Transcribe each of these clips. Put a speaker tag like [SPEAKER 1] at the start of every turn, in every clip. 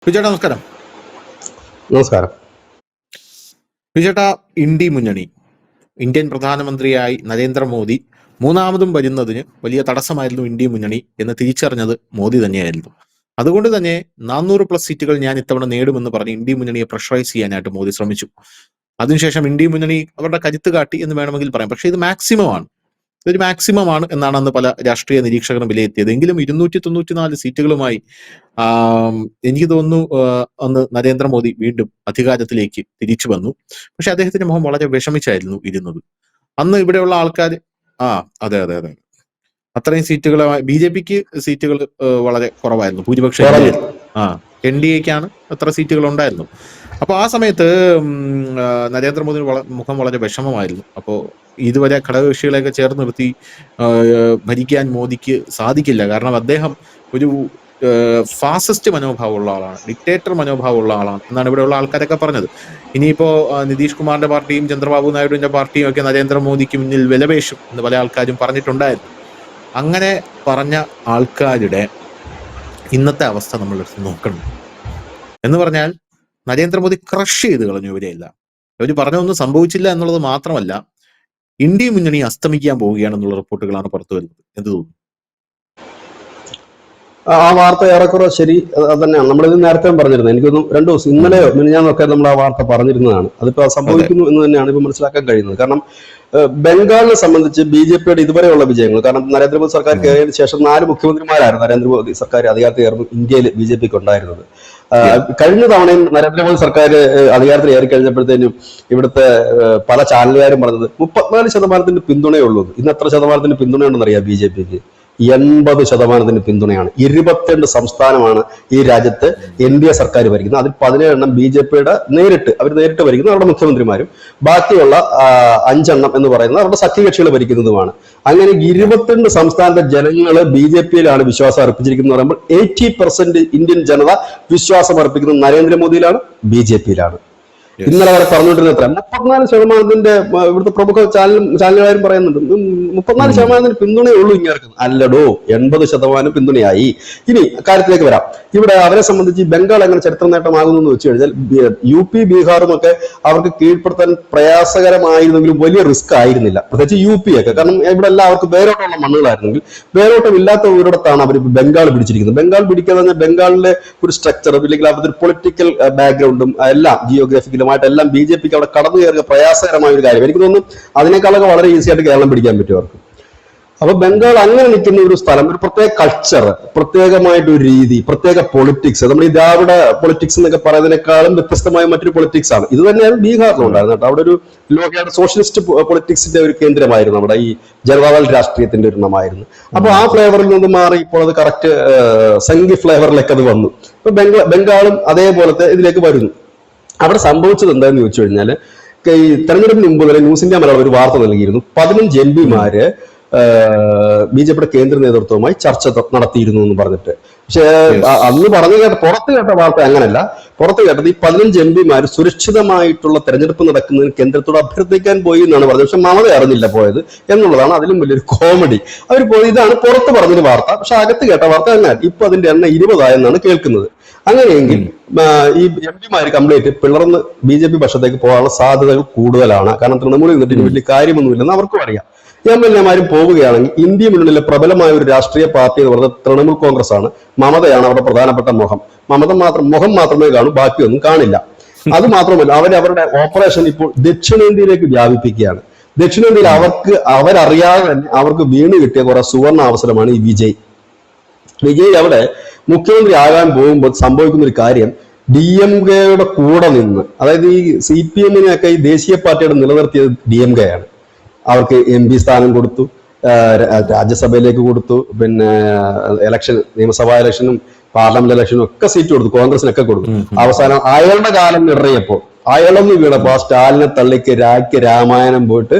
[SPEAKER 1] വിജയേട്ടാ നമസ്കാരം.
[SPEAKER 2] നമസ്കാരം.
[SPEAKER 1] വിജയേട്ടാ, ഇന്ത്യ മുന്നണി ഇന്ത്യൻ പ്രധാനമന്ത്രിയായി നരേന്ദ്രമോദി മൂന്നാമതും വരുന്നതിന് വലിയ തടസ്സമായിരുന്നു ഇന്ത്യ മുന്നണി എന്ന് തിരിച്ചറിഞ്ഞത് മോദി തന്നെയായിരുന്നു. അതുകൊണ്ട് തന്നെ 400+ സീറ്റുകൾ ഞാൻ ഇത്തവണ നേടുമെന്ന് പറഞ്ഞ് ഇന്ത്യ മുന്നണിയെ പ്രഷറൈസ് ചെയ്യാനായിട്ട് മോദി ശ്രമിച്ചു. അതിനുശേഷം ഇന്ത്യ മുന്നണി അവരുടെ കരുത്ത് കാട്ടി എന്ന് വേണമെങ്കിൽ പറയാം. പക്ഷേ ഇത് മാക്സിമം ആണ്, ഇതൊരു മാക്സിമം ആണ് എന്നാണ് അന്ന് പല രാഷ്ട്രീയ നിരീക്ഷകരും വിലയിരുത്തിയത്. എങ്കിലും 294 സീറ്റുകളുമായി എനിക്ക് തോന്നുന്നു അന്ന് നരേന്ദ്രമോദി വീണ്ടും അധികാരത്തിലേക്ക് തിരിച്ചു വന്നു. പക്ഷെ അദ്ദേഹത്തിന്റെ മുഖം വളരെ വിഷമിച്ചായിരുന്നു ഇരുന്നത്. അന്ന് ഇവിടെയുള്ള ആൾക്കാർ അതെ അതെ അതെ അത്രയും സീറ്റുകളുമായി BJP-ക്ക് സീറ്റുകൾ വളരെ കുറവായിരുന്നു, ഭൂരിപക്ഷം. NDA-ക്കാണ് അത്ര സീറ്റുകൾ ഉണ്ടായിരുന്നു. അപ്പോൾ ആ സമയത്ത് നരേന്ദ്രമോദി മുഖം വളരെ വിഷമമായിരുന്നു. അപ്പോൾ ഇതുവരെ ഘടകകക്ഷികളെയൊക്കെ ചേർന്ന് നിർത്തി ഭരിക്കാൻ മോദിക്ക് സാധിക്കില്ല. കാരണം അദ്ദേഹം ഒരു ഫാസിസ്റ്റ് മനോഭാവമുള്ള ആളാണ്, ഡിക്റ്റേറ്റർ മനോഭാവമുള്ള ആളാണ് എന്നാണ് ഇവിടെയുള്ള ആൾക്കാരൊക്കെ പറഞ്ഞത്. ഇനിയിപ്പോ നിതീഷ് കുമാറിന്റെ പാർട്ടിയും ചന്ദ്രബാബു നായിഡുവിന്റെ പാർട്ടിയും ഒക്കെ നരേന്ദ്രമോദിക്ക് മുന്നിൽ വിലപേശും എന്ന് പല ആൾക്കാരും പറഞ്ഞിട്ടുണ്ടായിരുന്നു. അങ്ങനെ പറഞ്ഞ ആൾക്കാരുടെ ഇന്നത്തെ അവസ്ഥ നമ്മൾ എടുത്ത് നോക്കണം. എന്ന് പറഞ്ഞാൽ നരേന്ദ്രമോദി ക്രഷ് ചെയ്ത് കളഞ്ഞു ഇവരെയെല്ലാം. ഇവർ പറഞ്ഞൊന്നും സംഭവിച്ചില്ല എന്നുള്ളത് മാത്രമല്ല, ഇന്ത്യ മുന്നണി അസ്തമിക്കാൻ പോവുകയാണെന്നുള്ള റിപ്പോർട്ടുകളാണ് പുറത്തു വരുന്നത്. എന്ത് തോന്നുന്നു?
[SPEAKER 2] ആ വാർത്ത ഏറെക്കുറെ ശരി തന്നെയാണ്. നമ്മളിത് നേരത്തെ പറഞ്ഞിരുന്നത്. എനിക്കൊന്നും 2 ദിവസം ഇന്നലെയോ മിനിഞ്ഞാന്നൊക്കെ നമ്മൾ ആ വാർത്ത പറഞ്ഞിരുന്നതാണ്. അതിപ്പോ സംഭവിക്കുന്നു എന്ന് തന്നെയാണ് ഇപ്പൊ മനസ്സിലാക്കാൻ കഴിയുന്നത്. കാരണം ബംഗാളിനെ സംബന്ധിച്ച് BJP-യുടെ ഇതുവരെയുള്ള വിജയങ്ങൾ, കാരണം നരേന്ദ്രമോദി സർക്കാർ കയറിയതിനു ശേഷം 4 മുഖ്യമന്ത്രിമാരായിരുന്നു നരേന്ദ്രമോദി സർക്കാർ അധികാരത്തിൽ കയറുന്നു ഇന്ത്യയിൽ BJP-ക്ക് ഉണ്ടായിരുന്നത്. കഴിഞ്ഞ തവണയും നരേന്ദ്രമോദി സർക്കാർ അധികാരത്തിൽ കയറി കഴിഞ്ഞപ്പോഴത്തേനും ഇവിടുത്തെ പല ചാനലുകാരും പറഞ്ഞത് 34% പിന്തുണയേ ഉള്ളൂ. ഇന്ന് എത്ര ശതമാനത്തിന് പിന്തുണയുണ്ടെന്ന് അറിയാം BJP-ക്ക്? 80% പിന്തുണയാണ്. 22 സംസ്ഥാനമാണ് ഈ രാജ്യത്ത് NDA സർക്കാർ ഭരിക്കുന്നത്. അതിൽ 17 BJP-യുടെ നേരിട്ട് ഭരിക്കുന്ന അവരുടെ മുഖ്യമന്ത്രിമാരും, ബാക്കിയുള്ള 5 എന്ന് പറയുന്നത് അവരുടെ സഖ്യകക്ഷികൾ ഭരിക്കുന്നതുമാണ്. അങ്ങനെ 22 സംസ്ഥാനത്തെ ജനങ്ങള് BJP-യിലാണ് വിശ്വാസം അർപ്പിച്ചിരിക്കുന്നത് പറയുമ്പോൾ 80% ഇന്ത്യൻ ജനത വിശ്വാസം അർപ്പിക്കുന്നത് നരേന്ദ്രമോദിയിലാണ്, BJP-യിലാണ്. ഇന്നലെ വരെ പറഞ്ഞുകൊണ്ടിരുന്ന 34% ഇവിടുത്തെ പ്രമുഖ ചാനലുകാരും പറയുന്നുണ്ട് 34% പിന്തുണയേ ഉള്ളൂ ഇങ്ങനെ. അല്ലടോ, 80% പിന്തുണയായി. ഇനി കാര്യത്തിലേക്ക് വരാം. ഇവിടെ അവരെ സംബന്ധിച്ച് ബംഗാൾ എങ്ങനെ ചരിത്ര നേട്ടമാകുന്നു എന്ന് വെച്ച് കഴിഞ്ഞാൽ UP ബീഹാറും ഒക്കെ അവർക്ക് കീഴ്പ്പെടുത്താൻ പ്രയാസകരമായിരുന്നെങ്കിലും വലിയ റിസ്ക് ആയിരുന്നില്ല, പ്രത്യേകിച്ച് UP ഒക്കെ. കാരണം ഇവിടെ എല്ലാം അവർക്ക് വേരോട്ടമുള്ള മണ്ണുകളായിരുന്നെങ്കിൽ വേരോട്ടം ഇല്ലാത്ത ഒരിടത്താണ് അവർ ബംഗാൾ പിടിച്ചിരിക്കുന്നത്. ബംഗാൾ പിടിക്കാതെ തന്നെ ബംഗാളിലെ ഒരു സ്ട്രക്ചറും ഇല്ലെങ്കിൽ അവരുടെ ഒരു പൊളിറ്റിക്കൽ ബാക്ക്ഗ്രൗണ്ടും എല്ലാം ജിയോഗ്രാഫിക്കലും എല്ലാം BJP-ക്ക് അവിടെ കടന്നു കയറുക പ്രയാസകരമായ ഒരു കാര്യം. എനിക്ക് തോന്നുന്നു അതിനേക്കാളൊക്കെ വളരെ ഈസി ആയിട്ട് കേരളം പിടിക്കാൻ പറ്റും അവർക്ക്. അപ്പൊ ബംഗാൾ അങ്ങനെ നിൽക്കുന്ന ഒരു സ്ഥലം, ഒരു പ്രത്യേക കൾച്ചർ, പ്രത്യേകമായിട്ടൊരു രീതി, പ്രത്യേക പൊളിറ്റിക്സ്, നമ്മൾ ഈ ദ്രാവിഡ പൊളിറ്റിക്സ് എന്നൊക്കെ പറയുന്നതിനേക്കാളും വ്യത്യസ്തമായ മറ്റൊരു പൊളിറ്റിക്സ് ആണ്. ഇത് തന്നെയാണ് ബീഹാറിലും ഉണ്ടായിരുന്നത് കേട്ടോ. അവിടെ ഒരു ലോകയുടെ സോഷ്യലിസ്റ്റ് പൊളിറ്റിക്സിന്റെ ഒരു കേന്ദ്രമായിരുന്നു അവിടെ, ഈ ജനതാദൾ രാഷ്ട്രീയത്തിന്റെ ഒരു ഇടമായിരുന്നു. അപ്പൊ ആ ഫ്ലേവറിൽ നിന്ന് മാറി ഇപ്പോൾ അത് കറക്റ്റ് സംഘി ഫ്ലേവറിലേക്ക് അത് വന്നു. അപ്പൊ ബംഗാളും അതേപോലത്തെ ഇതിലേക്ക് വരുന്നു. അവിടെ സംഭവിച്ചത് എന്താണെന്ന് ചോദിച്ചു കഴിഞ്ഞാൽ, ഈ തെരഞ്ഞെടുപ്പിന് മുമ്പ് വരെ ന്യൂസ് ഇന്ത്യ മലയാളം ഒരു വാർത്ത നൽകിയിരുന്നു. 15 MP-മാര് BJP-യുടെ കേന്ദ്ര നേതൃത്വവുമായി ചർച്ച നടത്തിയിരുന്നു എന്ന് പറഞ്ഞിട്ട്. പക്ഷെ അന്ന് പുറത്ത് കേട്ട വാർത്ത അങ്ങനല്ല. പുറത്ത് കേട്ടത് ഈ 15 MP-മാര് സുരക്ഷിതമായിട്ടുള്ള തെരഞ്ഞെടുപ്പ് നടക്കുന്നതിന് കേന്ദ്രത്തോട് അഭ്യർത്ഥിക്കാൻ പോയി എന്നാണ് പറഞ്ഞത്. പക്ഷെ മമത അറിഞ്ഞില്ല പോയത് എന്നുള്ളതാണ് അതിലും വലിയൊരു കോമഡി. അവർ പോയി, ഇതാണ് പുറത്ത് പറഞ്ഞൊരു വാർത്ത. പക്ഷെ അകത്ത് കേട്ട വാർത്ത അങ്ങനെ. ഇപ്പൊ അതിന്റെ എണ്ണം 20 ആയെന്നാണ് കേൾക്കുന്നത്. അങ്ങനെയെങ്കിൽ ഈ MP-മാര് കംപ്ലീറ്റ് പിളർന്ന് BJP പക്ഷത്തേക്ക് പോകാനുള്ള സാധ്യതകൾ കൂടുതലാണ്. കാരണം തൃണമൂലിൽ നിന്നിട്ട് വലിയ കാര്യമൊന്നുമില്ലെന്ന് അവർക്കും അറിയാം. MLA-മാരും പോവുകയാണെങ്കിൽ ഇന്ത്യ മുന്നണിയിലെ പ്രബലമായ ഒരു രാഷ്ട്രീയ പാർട്ടി എന്ന് പറയുന്നത് തൃണമൂൽ കോൺഗ്രസ് ആണ്. മമതയാണ് അവരുടെ പ്രധാനപ്പെട്ട മുഖം. മുഖം മാത്രമേ കാണൂ, ബാക്കിയൊന്നും കാണില്ല. അത് മാത്രമല്ല, അവരുടെ ഓപ്പറേഷൻ ഇപ്പോൾ ദക്ഷിണേന്ത്യയിലേക്ക് വ്യാപിപ്പിക്കുകയാണ്. ദക്ഷിണേന്ത്യയിൽ അവരറിയാതെ തന്നെ അവർക്ക് വീണ് കിട്ടിയ കുറെ സുവർണ അവസരമാണ് ഈ വിജയ് അവിടെ മുഖ്യമന്ത്രി ആകാൻ പോകുമ്പോൾ സംഭവിക്കുന്ന ഒരു കാര്യം, DMK-യുടെ കൂടെ നിന്ന്, അതായത് ഈ CPM-നെയൊക്കെ ഈ ദേശീയ പാർട്ടിയുടെ നിലനിർത്തിയത് DMK ആണ്. അവർക്ക് MP സ്ഥാനം കൊടുത്തു, രാജ്യസഭയിലേക്ക് കൊടുത്തു, പിന്നെ നിയമസഭാ ഇലക്ഷനും പാർലമെന്റ് ഇലക്ഷനും ഒക്കെ സീറ്റ് കൊടുത്തു, കോൺഗ്രസിനൊക്കെ കൊടുത്തു. അവസാനം അയാളുടെ കാലം നിറയപ്പോൾ അയാളൊന്ന് വീണപ്പോ ആ സ്റ്റാലിനെ തള്ളിക്ക് രാമായണം പോയിട്ട്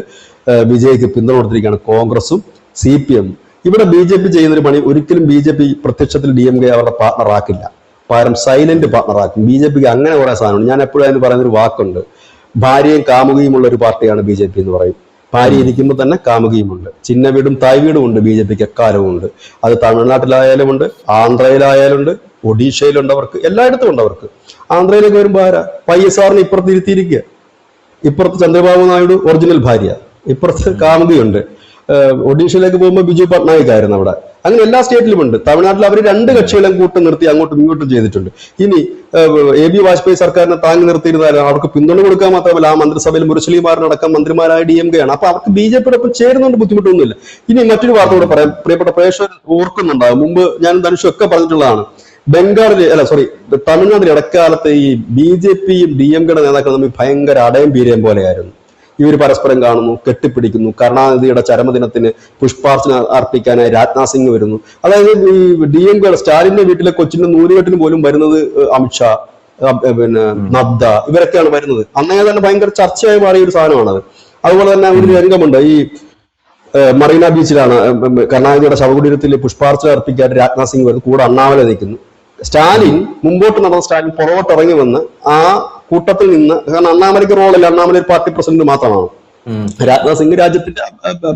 [SPEAKER 2] വിജയ്ക്ക് പിന്തുണ കൊടുത്തിരിക്കുകയാണ് കോൺഗ്രസും CPM-ഉം. ഇവിടെ BJP ചെയ്യുന്നൊരു പണി, ഒരിക്കലും BJP പ്രത്യക്ഷത്തിൽ DMK അവരുടെ പാർട്ണർ ആക്കില്ല, പകരം സൈലന്റ് പാർട്ണർ ആക്കും. BJP-ക്ക് അങ്ങനെ കുറെ സാധനമുണ്ട്. ഞാൻ എപ്പോഴും അതിന് പറയുന്നൊരു വാക്കുണ്ട്, ഭാര്യയും കാമുകിയുമുള്ള ഒരു പാർട്ടിയാണ് BJP എന്ന് പറയും. ഭാര്യ ഇരിക്കുമ്പോൾ തന്നെ കാമുകിയുമുണ്ട്, ചിന്ന വീടും തായ് വീടും ഉണ്ട് BJP-ക്ക് എക്കാലവും ഉണ്ട്. അത് തമിഴ്നാട്ടിലായാലും ഉണ്ട്, ആന്ധ്രയിലായാലുണ്ട്, ഒഡീഷയിലുണ്ടവർക്ക്, എല്ലായിടത്തും ഉണ്ടവർക്ക്. ആന്ധ്രയിലേക്ക് വരുമ്പോൾ ആരാ? YSRനെ ഇപ്പുറത്ത് ഇരുത്തിയിരിക്കുക. ഇപ്പുറത്ത് ചന്ദ്രബാബു നായിഡു ഒറിജിനൽ ഭാര്യ, ഇപ്പുറത്ത് കാന്തിയുണ്ട്. ഒഡീഷയിലേക്ക് പോകുമ്പോൾ ബിജു പട്നായിക് ആയിരുന്നു അവിടെ. അങ്ങനെ എല്ലാ സ്റ്റേറ്റിലും ഉണ്ട്. തമിഴ്നാട്ടിൽ അവർ രണ്ട് കക്ഷികളെയും കൂട്ടം നിർത്തി അങ്ങോട്ടും ഇങ്ങോട്ടും ചെയ്തിട്ടുണ്ട്. ഇനി AB വാജ്പേയി സർക്കാരിനെ താങ്ങി നിർത്തിയിരുന്നാലും അവർക്ക് പിന്തുണ കൊടുക്കാൻ മാത്രമല്ല, ആ മന്ത്രിസഭയിൽ മുരശലിമാരനടക്കം മന്ത്രിമാരായ DMK ആണ്. അപ്പൊ അവർക്ക് BJPയോടൊപ്പം ചേരുന്നുണ്ട്, ബുദ്ധിമുട്ടൊന്നുമില്ല. ഇനി മറ്റൊരു വാർത്ത കൂടെ പറയാം, പ്രിയപ്പെട്ട പ്രേക്ഷകർ ഓർക്കുന്നുണ്ടാകും, മുമ്പ് ഞാൻ ധനുഷും ഒക്കെ പറഞ്ഞിട്ടുള്ളതാണ്. തമിഴ്നാട്ടിൽ ഇടക്കാലത്ത് ഈ BJPയും DMKയുടെ നേതാക്കളും തമ്മിൽ ഭയങ്കര അടയം പീരയും പോലെയായിരുന്നു. ഇവർ പരസ്പരം കാണുന്നു, കെട്ടിപ്പിടിക്കുന്നു. കരുണാനിധിയുടെ ചരമദിനത്തിന് പുഷ്പാർച്ചന അർപ്പിക്കാനായി രാജ്നാഥ് സിംഗ് വരുന്നു. അതായത് ഈ DMK സ്റ്റാലിന്റെ വീട്ടിലെ കൊച്ചിന്റെ നൂലുകെട്ടിന് പോലും വരുന്നത് അമിത്ഷാ, പിന്നെ നദ്ദ, ഇവരൊക്കെയാണ് വരുന്നത്. അന്നേ തന്നെ ഭയങ്കര ചർച്ചയായി മാറിയ ഒരു സാധനമാണത്. അതുപോലെ തന്നെ ഒരു രംഗമുണ്ട്, ഈ മറീന ബീച്ചിലാണ് കരുണാനിധിയുടെ ശവകുടീരത്തിൽ പുഷ്പാർച്ചന അർപ്പിക്കാൻ രാജ്നാഥ് സിംഗ് വരുന്നു, കൂടെ അണ്ണാമല നിൽക്കുന്നു. സ്റ്റാലിൻ മുമ്പോട്ട് നടന്ന സ്റ്റാലിൻ പുറകോട്ട് ഇറങ്ങി വന്ന് ആ കൂട്ടത്തിൽ നിന്ന്, കാരണം അണ്ണാമലയ്ക്ക് റോളല്ല, അണ്ണാമല ഒരു പാർട്ടി പ്രസിഡന്റ് മാത്രമാണ്, രാജ്നാഥ് സിംഗ് രാജ്യത്തിന്റെ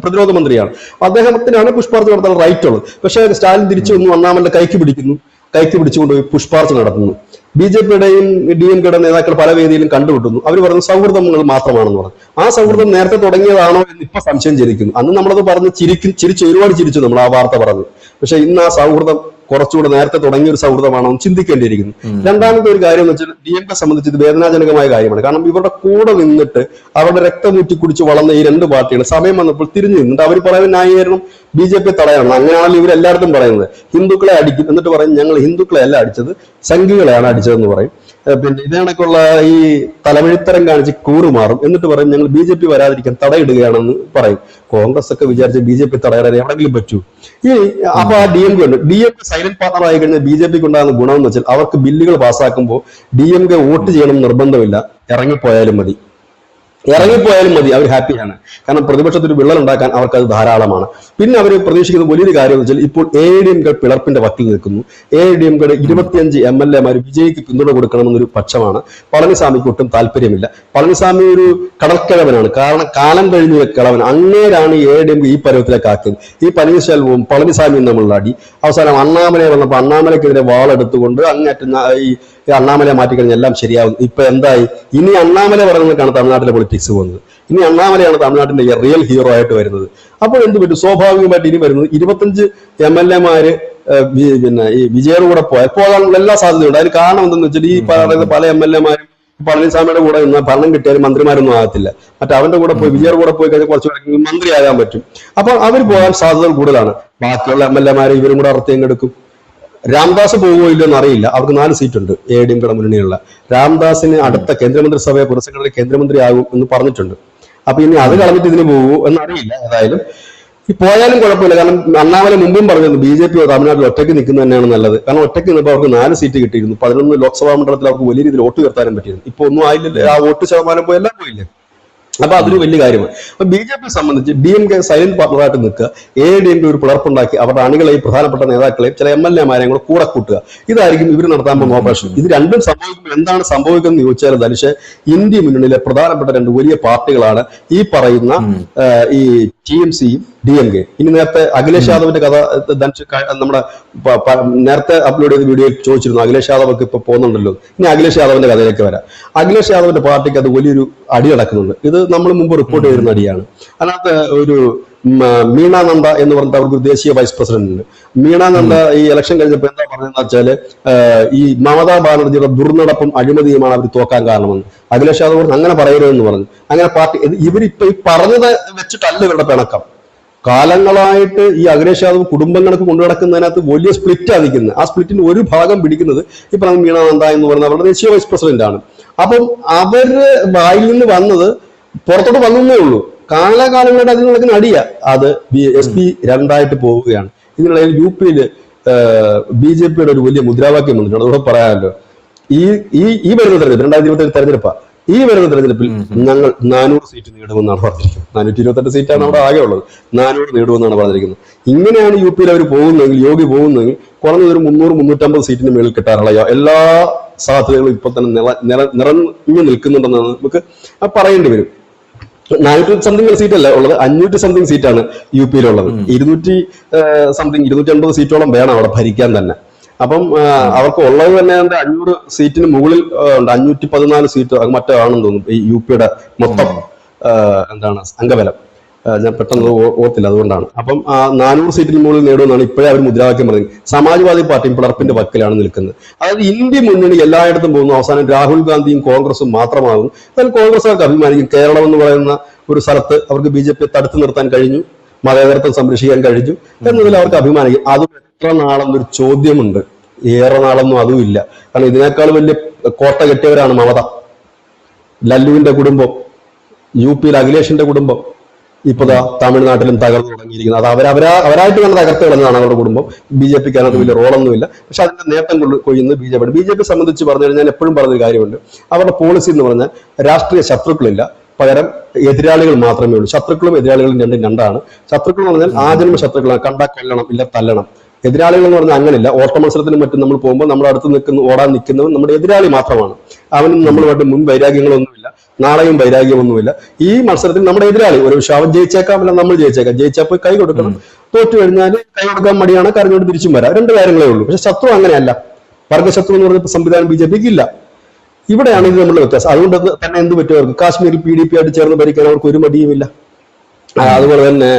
[SPEAKER 2] പ്രതിരോധ മന്ത്രിയാണ്, അദ്ദേഹത്തിനാണ് പുഷ്പാർച്ചന നടത്താൻ റൈറ്റ് ഉള്ളത്. പക്ഷേ സ്റ്റാലിൻ തിരിച്ചു വന്നു, അണ്ണാമലയുടെ കൈക്ക് പിടിച്ചുകൊണ്ടുപോയി പുഷ്പാർച്ചന നടത്തുന്നു. BJPയുടെയും DMKയുടെ നേതാക്കൾ പല വേദിയിലും കണ്ടുവിട്ടുന്നു. അവർ പറയുന്നത് സൗഹൃദങ്ങൾ മാത്രമാണെന്ന് പറഞ്ഞു. ആ സൗഹൃദം നേരത്തെ തുടങ്ങിയതാണോ എന്ന് ഇപ്പൊ സംശയം ജനിക്കുന്നു. അന്ന് നമ്മളത് പറഞ്ഞ് ഒരുപാട് ചിരിച്ചു നമ്മൾ ആ വാർത്ത പറഞ്ഞു. പക്ഷെ ഇന്ന് ആ സൗഹൃദം കുറച്ചുകൂടെ നേരത്തെ തുടങ്ങിയ ഒരു സൗഹൃദമാണോ എന്ന് ചിന്തിക്കേണ്ടിയിരിക്കുന്നു. രണ്ടാമത്തെ ഒരു കാര്യം എന്ന് വെച്ചാൽ DMK സംബന്ധിച്ച് ഇത് വേദനാജനകമായ കാര്യമാണ്. കാരണം ഇവരുടെ കൂടെ നിന്നിട്ട് അവരുടെ രക്തമൂറ്റി കുടിച്ച് വളർന്ന ഈ രണ്ട് പാർട്ടികൾ സമയം വന്നപ്പോൾ തിരിഞ്ഞു നിന്നിട്ട് അവർ പറയുന്ന ന്യായീകരണം BJP തടയണം. അങ്ങനെയാണല്ലോ ഇവരെല്ലായിടത്തും പറയുന്നത്. ഹിന്ദുക്കളെ അടിക്കും എന്നിട്ട് പറയും ഞങ്ങൾ ഹിന്ദുക്കളെ അല്ല അടിച്ചത്, സംഘികളെയാണ് അടിച്ചതെന്ന് പറയും. പിന്നെ ഇതേണക്കുള്ള ഈ തലവഴിത്തരം കാണിച്ച് കൂറുമാറും. എന്നിട്ട് പറയും ഞങ്ങൾ BJP വരാതിരിക്കാൻ തടയിടുകയാണെന്ന് പറയും. കോൺഗ്രസ് ഒക്കെ വിചാരിച്ച് BJP തടയാൻ എവിടെങ്കിലും പറ്റൂ. അപ്പൊ ആ DMK സൈലന്റ് പാർട്ണർ ആയി കഴിഞ്ഞാൽ BJPക്ക് ഉണ്ടാകുന്ന ഗുണം എന്ന് വെച്ചാൽ അവർക്ക് ബില്ലുകൾ പാസ്സാക്കുമ്പോൾ DMK വോട്ട് ചെയ്യണം നിർബന്ധമില്ല, ഇറങ്ങിപ്പോയാലും മതി, അവർ ഹാപ്പിയാണ്. കാരണം പ്രതിപക്ഷത്തിന് വിള്ളൽ ഉണ്ടാക്കാൻ അവർക്ക് അത് ധാരാളമാണ്. പിന്നെ അവർ പ്രതീക്ഷിക്കുന്ന വലിയൊരു കാര്യം എന്ന് വെച്ചാൽ ഇപ്പോൾ AIDMK പിളർപ്പിന്റെ വക്കിൽ നിൽക്കുന്നു. AIDMKയുടെ 25 MLA വിജയ്ക്ക് പിന്തുണ കൊടുക്കണമെന്നൊരു പക്ഷമാണ്. പളനിസ്വാമിക്ക് ഒട്ടും താല്പര്യമില്ല. പളനിസ്വാമി ഒരു കടൽക്കിഴവനാണ്, കാരണം കാലം കഴിഞ്ഞ കിഴവൻ. അങ്ങേരാണ് AIDMK ഈ പരുവത്തിലേക്ക് ആക്കിയത്. ഈ പനീർശെൽവവും പളനിസ്വാമിയും തമ്മിലുള്ള അടി അവസാനം അണ്ണാമലയെ വന്നപ്പോൾ അണ്ണാമലയ്ക്കെതിരെ വാളെടുത്തുകൊണ്ട് അങ്ങേറ്റം ഈ അണ്ണാമലയെ മാറ്റിക്കഴിഞ്ഞാൽ എല്ലാം ശരിയാവും. ഇപ്പൊ എന്തായി? ഇനി അണ്ണാമല പറയുന്നതൊക്കെയാണ് തമിഴ്നാട്ടിലെ പൊളിറ്റിക്സ് പോകുന്നത്. ഇനി അണ്ണാമലയാണ് തമിഴ്നാട്ടിന്റെ റിയൽ ഹീറോ ആയിട്ട് വരുന്നത്. അപ്പോൾ എന്ത് പറ്റും? സ്വാഭാവികമായിട്ട് ഇനി വരുന്നത് 25 MLA പിന്നെ ഈ വിജയുടെ കൂടെ പോകാനുള്ള എല്ലാ സാധ്യതയുണ്ട്. അതിന് കാരണം എന്തെന്ന് വെച്ചാൽ ഈ പറയുന്ന പല MLA പളനിസ്വാമിയുടെ കൂടെ നിന്ന് ഭരണം കിട്ടിയാലും മന്ത്രിമാരൊന്നും ആകത്തില്ല. അവന്റെ കൂടെ പോയി വിജയുടെ കൂടെ പോയി കഴിഞ്ഞാൽ കുറച്ച് മന്ത്രിയാകാൻ പറ്റും. അപ്പൊ അവർ പോകാൻ സാധ്യതകൾ കൂടുതലാണ്. ബാക്കിയുള്ള MLA ഇവരും കൂടെ അർത്ഥം രാംദാസ് പോകുമോ ഇല്ലെന്ന് അറിയില്ല. അവർക്ക് 4 സീറ്റുണ്ട് AIDMKയുടെ മുന്നണിയുള്ള. രാംദാസിന് അടുത്ത കേന്ദ്രമന്ത്രിസഭയെ പുറസെക്രട്ടറി കേന്ദ്രമന്ത്രി ആകും എന്ന് പറഞ്ഞിട്ടുണ്ട്. അപ്പൊ ഇനി അത് കളഞ്ഞിട്ട് ഇതിന് പോകുമോ എന്നറിയില്ല. ഏതായാലും പോയാലും കുഴപ്പമില്ല. കാരണം അണ്ണാമല മുമ്പും പറഞ്ഞിരുന്നു BJP തമിഴ്നാട്ടിൽ ഒറ്റയ്ക്ക് നിൽക്കുന്നത് തന്നെയാണ് നല്ലത്. കാരണം ഒറ്റയ്ക്ക് നിന്നപ്പോൾ അവർക്ക് 4 സീറ്റ് കിട്ടിയിരുന്നു. 11 ലോക്സഭാ മണ്ഡലത്തിൽ അവർക്ക് വലിയ രീതിയിൽ വോട്ട് ഉയർത്താനും പറ്റിയിരുന്നു. ഇപ്പൊ ഒന്നും ആയില്ലല്ലേ, ആ വോട്ട് ശതമാനം പോയി എല്ലാം പോയില്ലേ. അപ്പൊ അതൊരു വലിയ കാര്യമാണ്. അപ്പൊ BJP സംബന്ധിച്ച് DMK സൈലന്റ് പാർട്ണറായിട്ട് നിൽക്കുക, AIDMK ഒരു പിളർപ്പുണ്ടാക്കി അവരുടെ അണികളെയും പ്രധാനപ്പെട്ട നേതാക്കളെയും ചില MLA കൂടെ കൂട്ടുക, ഇതായിരിക്കും ഇവർ നടത്താൻ പോകുന്ന ഓപ്പറേഷൻ. ഇത് രണ്ടും സംഭവിക്കുമ്പോൾ എന്താണ് സംഭവിക്കുന്നത് ചോദിച്ചാൽ ധനുഷ്, ഇന്ത്യ മുന്നണിയിലെ പ്രധാനപ്പെട്ട 2 വലിയ പാർട്ടികളാണ് ഈ പറയുന്ന ഈ TMCയും DMK. ഇനി നേരത്തെ അഖിലേഷ് യാദവിന്റെ കഥ ധനുഷ് നമ്മുടെ നേരത്തെ അപ്ലോഡ് ചെയ്ത വീഡിയോയിൽ ചോദിച്ചിരുന്നു. അഖിലേഷ് യാദവ് ഇപ്പൊ പോകുന്നുണ്ടല്ലോ. ഇനി അഖിലേഷ് യാദവിന്റെ കഥയിലേക്ക് വരാം. അഖിലേഷ് യാദവിന്റെ പാർട്ടിക്ക് അത് വലിയൊരു അടി നടക്കുന്നുണ്ട്. ഇത് നമ്മൾ മുമ്പ് റിപ്പോർട്ട് ചെയ്തിരുന്ന അടിയാണ്. അതിനകത്ത് ഒരു മീണ നന്ദ എന്ന് പറഞ്ഞിട്ട് അവർക്ക് ദേശീയ വൈസ് പ്രസിഡന്റ് ഉണ്ട്. മീണ നന്ദ ഈ ഇലക്ഷൻ കഴിഞ്ഞപ്പോൾ എന്താ പറഞ്ഞതെന്ന് വെച്ചാല് ഈ മമതാ ബാനർജിയുടെ ദുർനടപ്പും അഴിമതിയുമാണ് അവർ തോക്കാൻ കാരണമെന്ന്. അഖിലേഷ് യാദവ് പറഞ്ഞു അങ്ങനെ പറയരുതെന്ന് പറഞ്ഞു. അങ്ങനെ പാർട്ടി ഇവരിപ്പോ ഈ പറഞ്ഞത് വെച്ചിട്ടല്ല ഇവരുടെ പിണക്കം. കാലങ്ങളായിട്ട് ഈ അഖിലേഷ് യാദവ് കുടുംബങ്ങൾക്ക് കൊണ്ടു നടക്കുന്നതിനകത്ത് വലിയ സ്പ്ലിറ്റാണ് നിൽക്കുന്നത്. ആ സ്പ്ലിറ്റിന് ഒരു ഭാഗം പിടിക്കുന്നത് ഈ പറഞ്ഞ മീണ നന്ദ എന്ന് പറയുന്ന അവരുടെ ദേശീയ വൈസ് പ്രസിഡന്റ് ആണ്. അപ്പം അവര് വായിൽ നിന്ന് വന്നത് പുറത്തോട്ട് വന്നേ ഉള്ളൂ. കാലകാലങ്ങളായിട്ട് അതിന് നടക്കുന്ന അടിയ അത് SP 2 പോവുകയാണ്. ഇതിനിടയിൽ UPയിൽ BJPയുടെ ഒരു വലിയ മുദ്രാവാക്യം വന്നിട്ടുണ്ട്. അതോടെ പറയാമല്ലോ, ഈ വരുന്ന തെരഞ്ഞെടുപ്പ് 2027 തെരഞ്ഞെടുപ്പാണ്. ഈ വരുന്ന തെരഞ്ഞെടുപ്പിൽ ഞങ്ങൾ 400 സീറ്റ് നേടുമെന്നാണ് പറഞ്ഞിരിക്കുന്നത്. 428 സീറ്റാണ് അവിടെ ആകെ ഉള്ളത്. 400 നേടുമെന്നാണ് പറഞ്ഞിരിക്കുന്നത്. ഇങ്ങനെയാണ് UPയിൽ അവർ പോകുന്നതെങ്കിൽ, യോഗി പോകുന്നതെങ്കിൽ കുറഞ്ഞതൊരു 300-350 സീറ്റിന് മേളിൽ കിട്ടാനുള്ള എല്ലാ സാധ്യതകളും ഇപ്പൊ തന്നെ നിറഞ്ഞു നിൽക്കുന്നുണ്ടെന്നാണ് നമുക്ക് പറയേണ്ടി വരും. 400 സംതിങ് സീറ്റല്ല ഉള്ളത്, 500 സംതിങ് സീറ്റാണ് UPയിലുള്ളത്. 250 സീറ്റോളം വേണം അവിടെ ഭരിക്കാൻ തന്നെ. അപ്പം അവർക്ക് ഉള്ളത് തന്നെ 500 സീറ്റിന് മുകളിൽ ഉണ്ട്. 514 സീറ്റ് മറ്റോ ആണെന്ന് തോന്നുന്നു ഈ UP-യുടെ മൊത്തം എന്താണ് അംഗബലം. ഞാൻ പെട്ടെന്ന് ഓർത്തില്ല, അതുകൊണ്ടാണ്. അപ്പം 400 സീറ്റിന് മുകളിൽ നേടുമെന്നാണ് ഇപ്പോഴേ അവർ മുദ്രാവാക്യം പറഞ്ഞത്. സമാജ്വാദി പാർട്ടിയും പിളർപ്പിന്റെ വക്കിലാണ് നിൽക്കുന്നത്. അതായത് ഇന്ത്യ മുന്നണി എല്ലായിടത്തും പോകുന്നു, അവസാനം രാഹുൽ ഗാന്ധിയും കോൺഗ്രസും മാത്രമാകും. എന്നാൽ കോൺഗ്രസുകാർക്ക് അഭിമാനിക്കും. കേരളം എന്ന് പറയുന്ന ഒരു സ്ഥലത്ത് അവർക്ക് BJP തടുത്തു നിർത്താൻ കഴിഞ്ഞു, മതേതരത്വം സംരക്ഷിക്കാൻ കഴിഞ്ഞു എന്നതിൽ അവർക്ക് അഭിമാനിക്കും. അത് എത്ര നാളെന്നൊരു ചോദ്യമുണ്ട്. ഏറെ നാളൊന്നും അതും ഇല്ല. കാരണം ഇതിനേക്കാൾ വലിയ കോട്ട കെട്ടിയവരാണ് മമത, ലല്ലുവിന്റെ കുടുംബം, UP-യിൽ അഖിലേഷിന്റെ കുടുംബം. ഇപ്പൊ തമിഴ്നാട്ടിലും തകർന്നു തുടങ്ങിയിരിക്കുന്നത്. അത് അവരായിട്ട് തന്നെ തകർത്ത് കളഞ്ഞതാണ് അവരുടെ കുടുംബം. BJPക്ക് അതിനകത്ത് വലിയ റോളൊന്നുമില്ല. പക്ഷെ അതിന്റെ നേട്ടം കൊയ്യുന്നത് BJP സംബന്ധിച്ച് പറഞ്ഞു കഴിഞ്ഞാൽ എപ്പോഴും പറഞ്ഞൊരു കാര്യമുണ്ട്. അവരുടെ പോളിസി എന്ന് പറഞ്ഞാൽ രാഷ്ട്രീയ ശത്രുക്കളില്ല, പകരം എതിരാളികൾ മാത്രമേ ഉള്ളൂ. ശത്രുക്കളും എതിരാളികളും രണ്ടാണ്. ശത്രുക്കൾ എന്ന് പറഞ്ഞാൽ ആജന്മ ശത്രുക്കളാണ്, കണ്ടാൽ കൊല്ലണം, ഇല്ല തല്ലണം. എതിരാളികൾ എന്ന് പറഞ്ഞാൽ അങ്ങനെയില്ല. ഓട്ട മത്സരത്തിനും മറ്റും നമ്മൾ പോകുമ്പോൾ നമ്മുടെ അടുത്ത് ഓടാൻ നിൽക്കുന്നവൻ നമ്മുടെ എതിരാളി മാത്രമാണ്. അവനും നമ്മളുമായിട്ട് മുൻ വൈരാഗ്യങ്ങളൊന്നുമില്ല, നാളെയും വൈരാഗ്യമൊന്നുമില്ല. ഈ മത്സരത്തിൽ നമ്മുടെ എതിരാളി ഒരു പക്ഷെ അവൻ ജയിച്ചേക്കാം, അല്ല നമ്മൾ ജയിച്ചേക്കാം. ജയിച്ചാൽ പോയി കൈ കൊടുക്കണം, തോറ്റു കഴിഞ്ഞാൽ കൈ കൊടുക്കാൻ മടിയാണ്, കരഞ്ഞോട് തിരിച്ചും വരാം. 2 കാര്യങ്ങളേ ഉള്ളൂ. പക്ഷെ ശത്രു അങ്ങനെയല്ല. വർഗശത്രു എന്ന് പറഞ്ഞ സംവിധാനം BJPക്ക് ഇല്ല. ഇവിടെയാണ് ഇത് നമ്മളുടെ വ്യത്യാസം. അതുകൊണ്ട് തന്നെ എന്ത് പറ്റും അവർക്ക്? കാശ്മീരിൽ PDP ആയിട്ട് ചേർന്ന് ഭരിക്കാൻ അവർക്ക് ഒരു മടിയുമില്ല. അതുപോലെ തന്നെ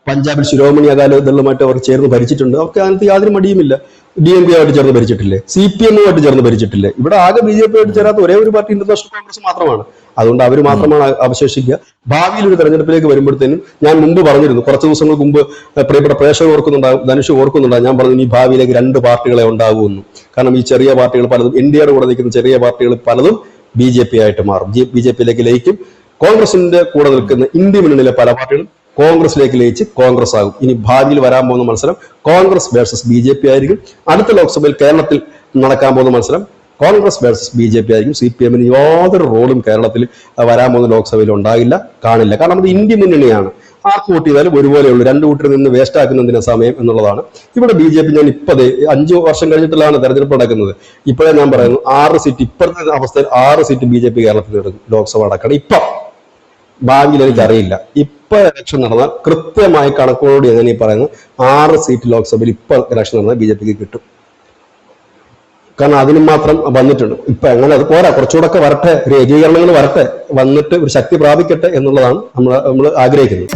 [SPEAKER 2] പഞ്ചാബിൽ ശിരോമണി അകാലിദളുമായിട്ട് അവർ ചേർന്ന് ഭരിച്ചിട്ടുണ്ട്. അവർക്ക് അതിനകത്ത് യാതൊരു മടിയുമില്ല. DMK ആയിട്ട് ചേർന്ന് ഭരിച്ചിട്ടില്ലേ, CPM-ആയിട്ട് ചേർന്ന് ഭരിച്ചിട്ടില്ലേ? ഇവിടെ ആകെ BJP ആയിട്ട് ചേരാത്ത ഒരേ ഒരു പാർട്ടി ഇന്ത്യൻ നാഷണൽ കോൺഗ്രസ് മാത്രമാണ്. അതുകൊണ്ട് അവർ മാത്രമാണ് അവശേഷിക്കുക. ഭാവിയിൽ ഒരു തെരഞ്ഞെടുപ്പിലേക്ക് വരുമ്പോഴത്തേനും ഞാൻ മുമ്പ് പറഞ്ഞിരുന്നു, കുറച്ച് ദിവസങ്ങൾക്ക് മുമ്പ് പ്രിയപ്പെട്ട പ്രേക്ഷകർ ഓർക്കുന്നുണ്ടാകും, ധനുഷ് ഓർക്കുന്നുണ്ടാകും, ഞാൻ പറഞ്ഞു ഈ ഭാവിയിലേക്ക് 2 പാർട്ടികളെ ഉണ്ടാകുമെന്ന്. കാരണം ഈ ചെറിയ പാർട്ടികൾ പലതും, NDAയുടെ കൂടെ നിൽക്കുന്ന ചെറിയ പാർട്ടികൾ പലതും BJP ആയിട്ട് മാറും, BJP-യിലേക്ക് ലയിക്കും. കോൺഗ്രസിന്റെ കൂടെ നിൽക്കുന്ന ഇന്ത്യ മുന്നണിയിലെ പല പാർട്ടികളും കോൺഗ്രസിലേക്ക് ലയിച്ച് കോൺഗ്രസ് ആകും. ഇനി ഭാവിയിൽ വരാൻ പോകുന്ന മത്സരം കോൺഗ്രസ് വേഴ്സസ് BJP ആയിരിക്കും. അടുത്ത ലോക്സഭയിൽ കേരളത്തിൽ നടക്കാൻ പോകുന്ന മത്സരം കോൺഗ്രസ് വേഴ്സസ് BJP ആയിരിക്കും. CPM-ന് യാതൊരു റോളും കേരളത്തിൽ വരാൻ പോകുന്ന ലോക്സഭയിൽ ഉണ്ടാകില്ല, കാണില്ല. കാരണം അത് ഇന്ത്യ മുന്നണിയാണ്. ആർക്ക് വോട്ട് ചെയ്താലും ഒരുപോലെയുള്ളൂ. 2 കൂട്ടരിൽ നിന്ന് വേസ്റ്റ് ആക്കുന്നതിന് സമയം എന്നുള്ളതാണ്. ഇവിടെ BJP ഞാൻ 5 വർഷം കഴിഞ്ഞിട്ടുള്ളതാണ് തെരഞ്ഞെടുപ്പ് നടക്കുന്നത്. ഇപ്പോഴേ ഞാൻ പറയുന്നു 6 സീറ്റ്, ഇപ്പോഴത്തെ അവസ്ഥയിൽ 6 സീറ്റ് BJP കേരളത്തിൽ നേടും ലോക്സഭ അടക്കണം. ഇപ്പം ഭാവിയിൽ എനിക്കറിയില്ല. ഇപ്പൊ ഇലക്ഷൻ നടന്നാൽ കൃത്യമായി കണക്കോടുകൂടി എങ്ങനെ ഈ പറയുന്നത് 6 സീറ്റ് ലോക്സഭയിൽ ഇപ്പൊ ഇലക്ഷൻ നടന്നാൽ BJPക്ക് കിട്ടും. കാരണം അതിനും മാത്രം വന്നിട്ടുണ്ട്. ഇപ്പൊ എങ്ങനെ അത് പോരാ, കുറച്ചുകൂടെ ഒക്കെ വരട്ടെ, ഒരു ഏകീകരണങ്ങൾ വരട്ടെ, വന്നിട്ട് ഒരു ശക്തി പ്രാപിക്കട്ടെ എന്നുള്ളതാണ് നമ്മൾ ആഗ്രഹിക്കുന്നത്.